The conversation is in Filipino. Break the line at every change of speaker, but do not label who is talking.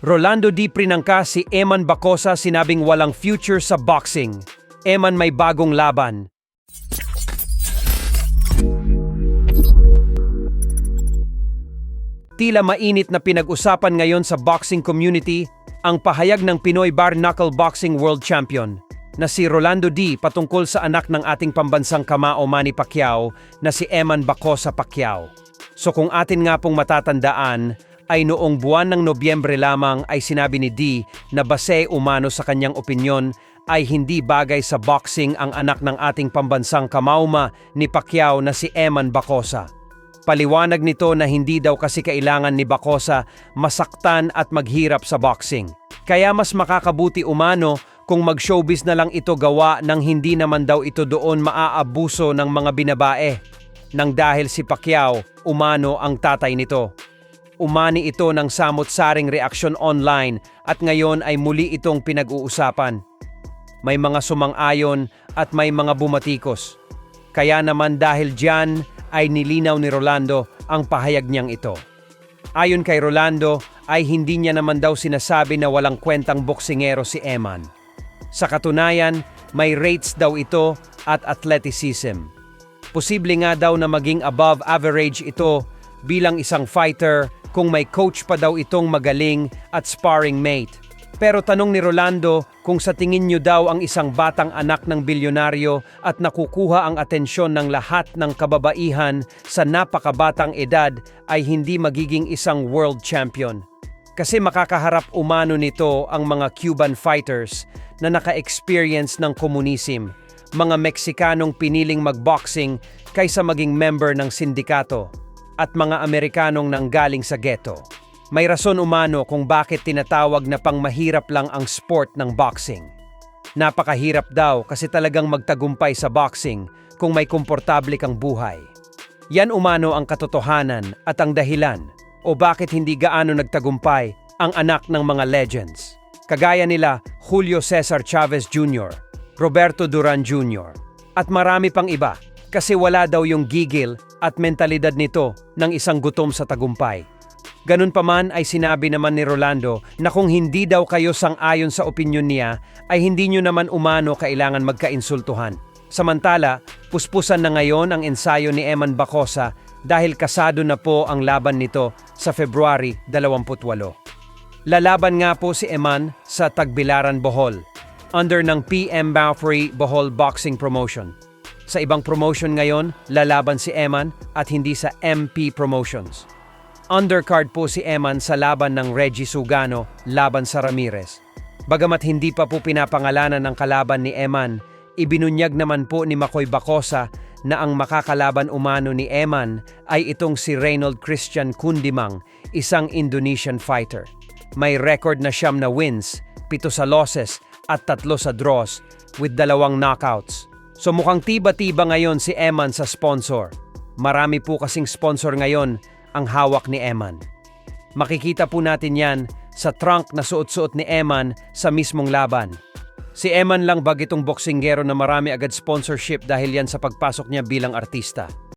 Rolando D. Prinangka si Eman Bacosa sinabing walang future sa boxing. Eman may bagong laban. Tila mainit na pinag-usapan ngayon sa boxing community ang pahayag ng Pinoy Bare Knuckle Boxing World Champion na si Rolando D. patungkol sa anak ng ating pambansang kamao Manny Pacquiao na si Eman Bacosa Pacquiao. So kung atin nga pong matatandaan, ay noong buwan ng Nobyembre lamang ay sinabi ni D na base umano sa kanyang opinyon ay hindi bagay sa boxing ang anak ng ating pambansang kamauma ni Pacquiao na si Eman Bacosa. Paliwanag nito na hindi daw kasi kailangan ni Bacosa masaktan at maghirap sa boxing. Kaya mas makakabuti umano kung mag-showbiz na lang ito gawa nang hindi naman daw ito doon maaabuso ng mga binabae. Nang dahil si Pacquiao, umano ang tatay nito. Umani ito ng samot-saring reaksyon online at ngayon ay muli itong pinag-uusapan. May mga sumang-ayon at may mga bumatikos. Kaya naman dahil diyan ay nilinaw ni Rolando ang pahayag niyang ito. Ayon kay Rolando ay hindi niya naman daw sinasabi na walang kwentang boksingero si Eman. Sa katunayan, may rates daw ito at athleticism. Posible nga daw na maging above average ito bilang isang fighter kung may coach pa daw itong magaling at sparring mate. Pero tanong ni Rolando kung sa tingin niyo daw ang isang batang anak ng bilyonaryo at nakukuha ang atensyon ng lahat ng kababaihan sa napakabatang edad ay hindi magiging isang world champion. Kasi makakaharap umano nito ang mga Cuban fighters na naka-experience ng komunism, mga Meksikanong piniling magboxing kaysa maging member ng sindikato, at mga Amerikanong nanggaling sa ghetto. May rason umano kung bakit tinatawag na pangmahirap lang ang sport ng boxing. Napakahirap daw kasi talagang magtagumpay sa boxing kung may komportable kang buhay. Yan umano ang katotohanan at ang dahilan o bakit hindi gaano nagtagumpay ang anak ng mga legends. Kagaya nila Julio Cesar Chavez Jr., Roberto Duran Jr., at marami pang iba kasi wala daw yung gigil at mentalidad nito ng isang gutom sa tagumpay. Ganun pa man ay sinabi naman ni Rolando na kung hindi daw kayo sang-ayon sa opinyon niya ay hindi nyo naman umano kailangan magkainsultuhan. Samantala, puspusan na ngayon ang ensayo ni Eman Bacosa dahil kasado na po ang laban nito sa February 28. Lalaban nga po si Eman sa Tagbilaran, Bohol, under ng PM Maury Bohol Boxing Promotion. Sa ibang promotion ngayon, lalaban si Eman at hindi sa MP Promotions. Undercard po si Eman sa laban ng Reggie Sugano laban sa Ramirez. Bagamat hindi pa po pinapangalanan ng kalaban ni Eman, ibinunyag naman po ni Makoy Bacosa na ang makakalaban umano ni Eman ay itong si Reynold Christian Kundimang, isang Indonesian fighter. May record na 9 na wins, 7 sa losses at 3 sa draws with 2 knockouts. So mukhang tiba-tiba ngayon si Eman sa sponsor. Marami po kasing sponsor ngayon ang hawak ni Eman. Makikita po natin yan sa trunk na suot-suot ni Eman sa mismong laban. Si Eman lang ba itong boksingero na marami agad sponsorship dahil yan sa pagpasok niya bilang artista.